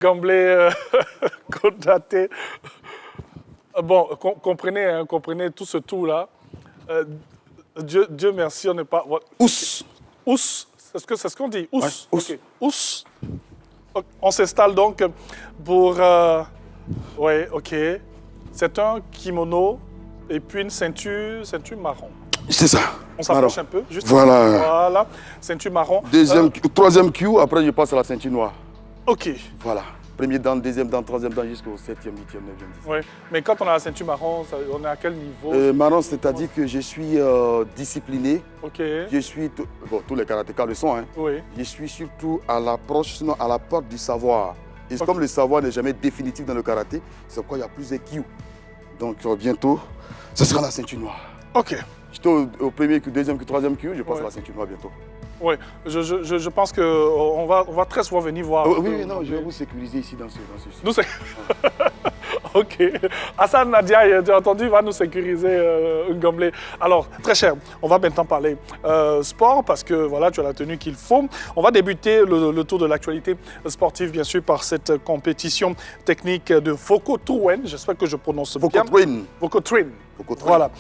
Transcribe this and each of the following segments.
Gamblé, Konaté. Bon, comprenez, hein, comprenez tout ce tout-là. Dieu merci, on n'est pas... Ous. Ous, c'est ce qu'on dit? Ous. Ouais, ous. Ok. Ous. On s'installe donc pour... ouais, ok. C'est un kimono et puis une ceinture marron. C'est ça. On s'approche un peu, juste. Voilà. Voilà, ceinture marron. Troisième cue, après je passe à la ceinture noire. Ok. Voilà. Premier dan, deuxième dan, troisième dan, jusqu'au 7e, 8e, 9e, 10e. Ouais. Mais quand on a la ceinture marron, on est à quel niveau? Marron, c'est-à-dire que je suis discipliné. Ok. Je suis, bon, tous les karatékas le sont, hein. Oui. Je suis surtout à l'approche, sinon à la porte du savoir. Et comme le savoir n'est jamais définitif dans le karaté, c'est pourquoi il y a plus de kyus. Donc bientôt, ce sera la ceinture noire. Ok. J'étais au premier Q, deuxième Q, troisième Q, je passe à la ceinture noire bientôt. Oui, je pense qu'on va très souvent venir voir. Oui, non, je vais vous sécuriser ici dans ce Nous, c'est... Ok. Hassan Nadia, tu as entendu, va nous sécuriser Ngomblé. Alors, très cher, on va maintenant parler sport parce que voilà, tu as la tenue qu'il faut. On va débuter le tour de l'actualité sportive, bien sûr, par cette compétition technique de Vokotren. J'espère que je prononce bien. Vokotren. Voilà,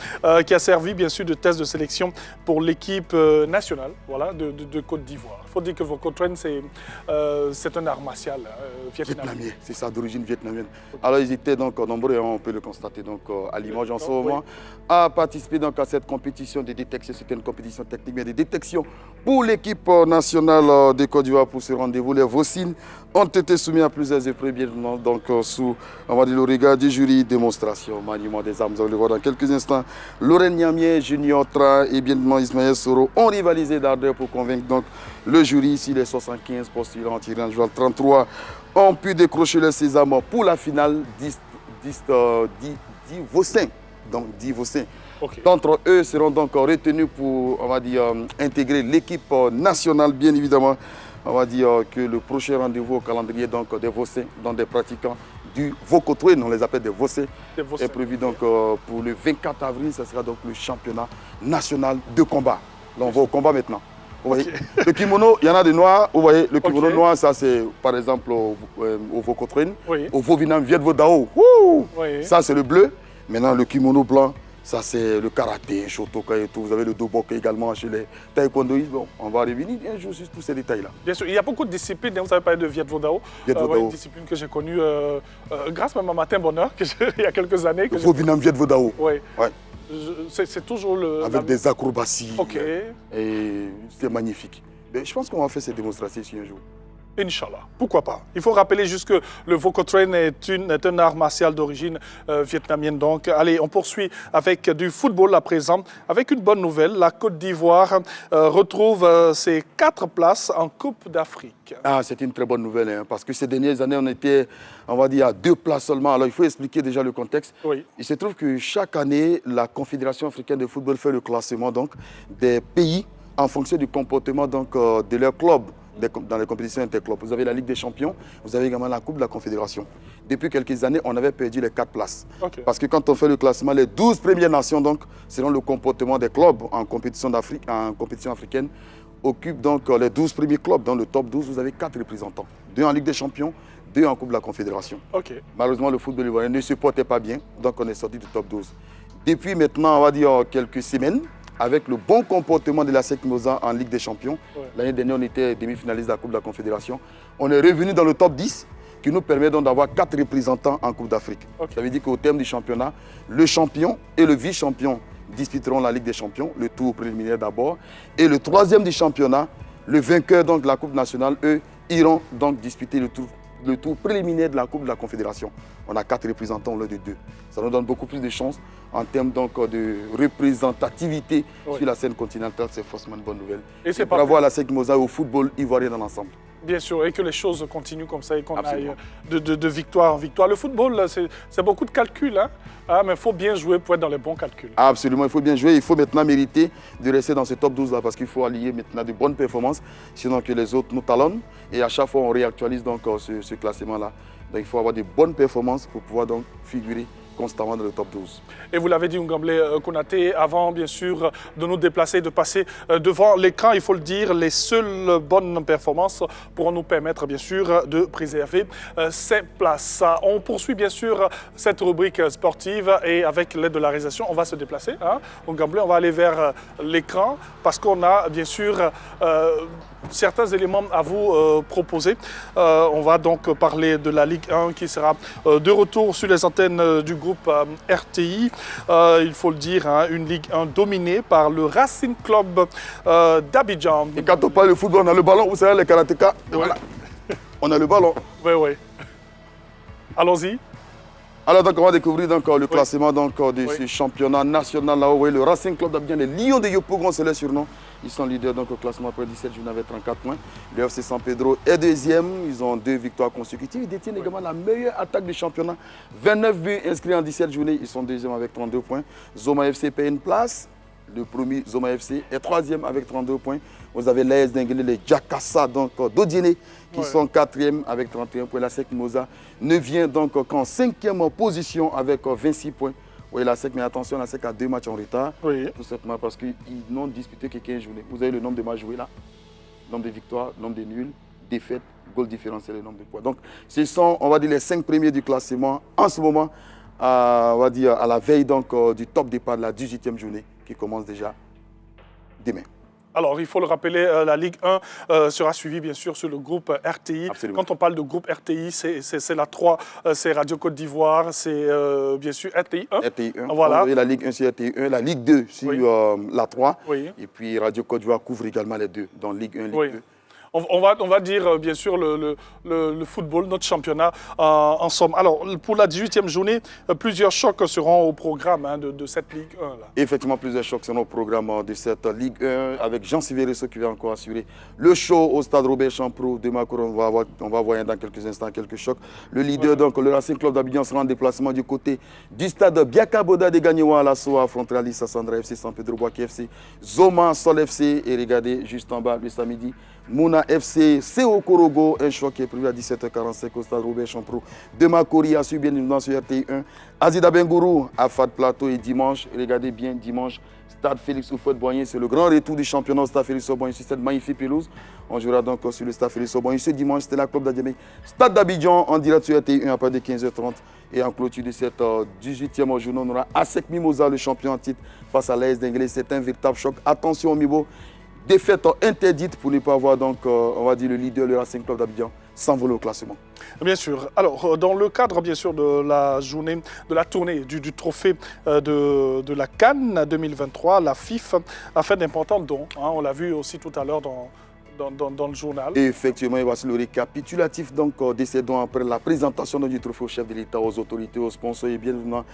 qui a servi bien sûr de test de sélection pour l'équipe nationale voilà, de Côte d'Ivoire. Il faut dire que Vokotren, c'est un art martial vietnamien. C'est ça, d'origine vietnamienne. Alors ils étaient donc nombreux, on peut le constater donc, à Limoges en ce moment, à participer donc à cette compétition de détection. C'était une compétition technique de détection pour l'équipe nationale de Côte d'Ivoire pour ce rendez-vous. Les Vossines ont été soumis à plusieurs épreuves, donc sous on va dire, le regard du jury, démonstration, maniement des armes. Vous allez le voir dans quelques instants. Laurent Niamier, Junior Tra et bien Ismaël Soro ont rivalisé d'ardeur pour convaincre donc le jury. Ici, les 75 postulants tirant en 33 ont pu décrocher le sésame pour la finale 10 Vossins. Donc 10 Vossins. Okay. D'entre eux seront donc retenus pour, on va dire, intégrer l'équipe nationale, bien évidemment. On va dire que le prochain rendez-vous au calendrier donc, des Vossins, dans des pratiquants du Vokotren, on les appelle des Vossins, est prévu donc pour le 24 avril. Ce sera donc le championnat national de combat. Là, on va au combat maintenant. Vous voyez, le kimono, il y en a des noirs. Vous voyez, le kimono noir, ça c'est par exemple au Vokotren, au Vovinam Viet Vodao. Ça c'est le bleu. Maintenant, le kimono blanc, ça c'est le karaté, shotoka et tout. Vous avez le doboka également chez les taekwondoïstes. Bon, on va revenir un jour sur tous ces détails-là. Bien sûr, il y a beaucoup de disciplines. Vous avez parlé de Viet Vodao. Une discipline que j'ai connue grâce même à Martin Bonheur, il y a quelques années. Il faut venir Viet Vodao. Oui. C'est toujours le... Avec des acrobaties. Ok. Et c'est magnifique. Mais je pense qu'on va faire ces démonstrations ici un jour. Inch'Allah, pourquoi pas. Il faut rappeler juste que le Vokotren est un art martial d'origine vietnamienne. Donc, allez, on poursuit avec du football à présent. Avec une bonne nouvelle, la Côte d'Ivoire retrouve ses 4 places en Coupe d'Afrique. Ah, c'est une très bonne nouvelle, hein, parce que ces dernières années, on était, on va dire, à 2 places seulement. Alors, il faut expliquer déjà le contexte. Oui. Il se trouve que chaque année, la Confédération africaine de football fait le classement donc, des pays en fonction du comportement donc, de leur club. Dans les compétitions interclubs. Vous avez la Ligue des Champions, vous avez également la Coupe de la Confédération. Depuis quelques années, on avait perdu les 4 places. Okay. Parce que quand on fait le classement, les 12 premières nations, donc, selon le comportement des clubs en compétition africaine, occupent donc les 12 premiers clubs. Dans le top 12, vous avez 4 représentants. 2 en Ligue des Champions, 2 en Coupe de la Confédération. Okay. Malheureusement, le football ivoirien ne se portait pas bien, donc on est sorti du top 12. Depuis maintenant, on va dire quelques semaines, avec le bon comportement de la SEC Mimosa en Ligue des Champions. L'année dernière, on était demi-finaliste de la Coupe de la Confédération. On est revenu dans le top 10, qui nous permet donc d'avoir 4 représentants en Coupe d'Afrique. Okay. Ça veut dire qu'au terme du championnat, le champion et le vice-champion disputeront la Ligue des Champions, le tour préliminaire d'abord. Et le 3e du championnat, le vainqueur donc, de la Coupe nationale, eux, iront donc disputer le tour préliminaire de la Coupe de la Confédération. On a 4 représentants au lieu de 2. Ça nous donne beaucoup plus de chances en termes donc de représentativité sur la scène continentale. C'est forcément une bonne nouvelle. Et c'est bravo à la SEC Mimosa et au football ivoirien dans l'ensemble. Bien sûr, et que les choses continuent comme ça et qu'on aille de victoire en victoire. Le football, c'est beaucoup de calculs, hein? Mais il faut bien jouer pour être dans les bons calculs. Absolument, il faut bien jouer. Il faut maintenant mériter de rester dans ce top 12-là parce qu'il faut allier maintenant de bonnes performances, sinon que les autres nous talonnent. Et à chaque fois, on réactualise donc ce classement-là. Donc il faut avoir de bonnes performances pour pouvoir donc figurer constamment dans le top 12. Et vous l'avez dit, Ngamblé Konaté, avant bien sûr de nous déplacer, de passer devant l'écran, il faut le dire, les seules bonnes performances pourront nous permettre bien sûr de préserver ces places. On poursuit bien sûr cette rubrique sportive et avec l'aide de la réalisation, on va se déplacer. Ngamblé, on va aller vers l'écran parce qu'on a bien sûr certains éléments à vous proposer. On va donc parler de la Ligue 1 qui sera de retour sur les antennes du groupe RTI. Il faut le dire, une Ligue 1 dominée par le Racing Club d'Abidjan. Et quand on parle de football, on a le ballon, vous savez, les karatékas, voilà. On a le ballon. Oui, oui. Allons-y. Alors donc on va découvrir donc, le classement donc, de ce championnat national là-haut. Vous voyez, le Racing Club d'Abidjan, les Lions de Yopougon, c'est leur surnom. Ils sont leaders donc, au classement après 17 journées avec 34 points. Le FC San Pedro est deuxième. Ils ont 2 victoires consécutives. Ils détiennent également la meilleure attaque du championnat. 29 buts inscrits en 17 journées. Ils sont deuxième avec 32 points. Zoma FC paye une place. Le premier Zoma FC est troisième avec 32 points. Vous avez l'AS Denguele, les Jakassa d'Odiene qui sont quatrième avec 31 points. La SEC Moza ne vient donc qu'en cinquième position avec 26 points. Oui, la SEC, mais attention, la SEC a 2 matchs en retard. Oui. Tout simplement parce qu'ils n'ont disputé que 15 journées. Vous avez le nombre de matchs joués là, nombre de victoires, nombre de nuls, défaites, goal différentiel et nombre de points. Donc, ce sont, on va dire, les 5 premiers du classement en ce moment, on va dire, à la veille donc, du top départ de la 18e journée qui commence déjà demain. Alors, il faut le rappeler, la Ligue 1 sera suivie bien sûr sur le groupe RTI. Absolument. Quand on parle de groupe RTI, c'est la 3, c'est Radio Côte d'Ivoire, c'est bien sûr RTI 1. RTI 1, voilà. La Ligue 1 sur RTI 1, la Ligue 2 sur la 3. Oui. Et puis Radio Côte d'Ivoire couvre également les deux, dans Ligue 1, Ligue 2. On va dire, bien sûr, le football, notre championnat en somme. Alors, pour la 18e journée, plusieurs chocs seront au programme de cette Ligue 1. Là. Effectivement, plusieurs chocs seront au programme de cette Ligue 1 avec Jean Siveresso qui va encore assurer le show au stade Robert Champrou. Demain, on va voir dans quelques instants quelques chocs. Le leader, donc, le Racing Club d'Abidjan sera en déplacement du côté du stade Biaka Boda de Gagnewa à l'assaut affrontera Lissa Sandra FC, San Pedro Boaké FC, Zoma Sol FC et regardez juste en bas le samedi. Mouna FC, CO Korogo, un choc qui est prévu à 17h45 au stade Robert Champrou. Demain, Kori a suivi bien évidemment sur RTI 1. Azida Bengourou à Fad Plateau et dimanche, regardez bien, dimanche, stade Félix Houphouët-Boigny. C'est le grand retour du championnat au stade Félix Houphouët-Boigny sur cette magnifique pelouse. On jouera donc sur le stade Félix Houphouët-Boigny. Ce dimanche, c'était la Club d'Adjamé. Stade d'Abidjan en direct sur RTI 1 à partir de 15h30. Et en clôture de cette 18e journée, on aura ASEC Mimosa, le champion en titre, face à l'AS Denguele. C'est un véritable choc. Attention au Mibo. Défaite interdite pour ne pas avoir donc, on va dire, le leader, le Racing Club d'Abidjan, s'envoler au classement. Bien sûr. Alors, dans le cadre, bien sûr, de la journée, de la tournée du trophée de la CAN 2023, la FIF a fait d'importants dons. On l'a vu aussi tout à l'heure dans le journal. Et effectivement, et voici le récapitulatif donc, de ces dons après la présentation du trophée au chef de l'État, aux autorités, aux sponsors et bien évidemment,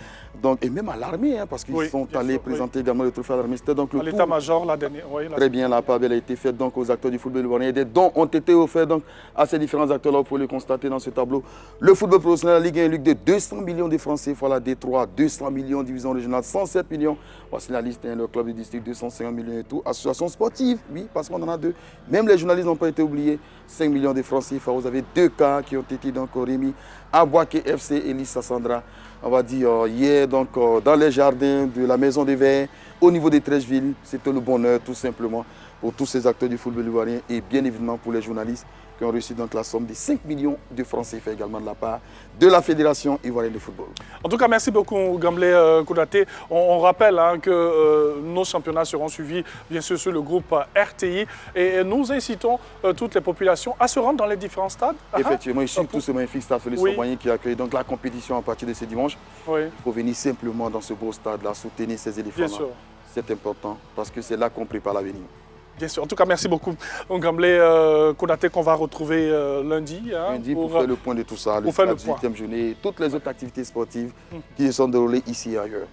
donc, et même à l'armée, parce qu'ils sont allés présenter également le trophée à l'armée. C'était donc le l'état-major la dernière. Très bien, la part a été faite donc, aux acteurs du football ivoirien. Des dons ont été offerts donc, à ces différents acteurs-là, vous pouvez le constater dans ce tableau. Le football professionnel, la Ligue 1, Ligue 2, 200 millions de francs CFA, la D3, 200 millions, division régionale, 107 millions. Voici la liste, le club du district, 250 millions et tout. Association sportive, oui, parce qu'on en a 2. Même les journalistes n'ont pas été oubliés. 5 millions de francs CFA. Vous avez 2 cas qui ont été donc remis à Boaké FC et Lissa Sandra. On va dire hier donc dans les jardins de la Maison des Verts, au niveau des Trècheville. C'était le bonheur tout simplement pour tous ces acteurs du football ivoirien et bien évidemment pour les journalistes qui ont reçu donc la somme de 5 millions de francs CFA également de la part de la Fédération ivoirienne de football. En tout cas, merci beaucoup Ngamblé Konaté. On rappelle que nos championnats seront suivis bien sûr sur le groupe RTI et nous incitons toutes les populations à se rendre dans les différents stades. Effectivement, ici tout ce magnifique stade Félix Houphouët-Boigny qui accueille donc la compétition à partir de ce dimanche. Oui. Il faut venir simplement dans ce beau stade-là, soutenir ces éléphants-là. Bien sûr. C'est important parce que c'est là qu'on prépare l'avenir. Bien sûr. En tout cas, merci beaucoup, Ngamblé Konaté, qu'on va retrouver lundi. Lundi pour faire le point de tout ça, la 18e journée et toutes les autres activités sportives qui sont déroulées ici et ailleurs.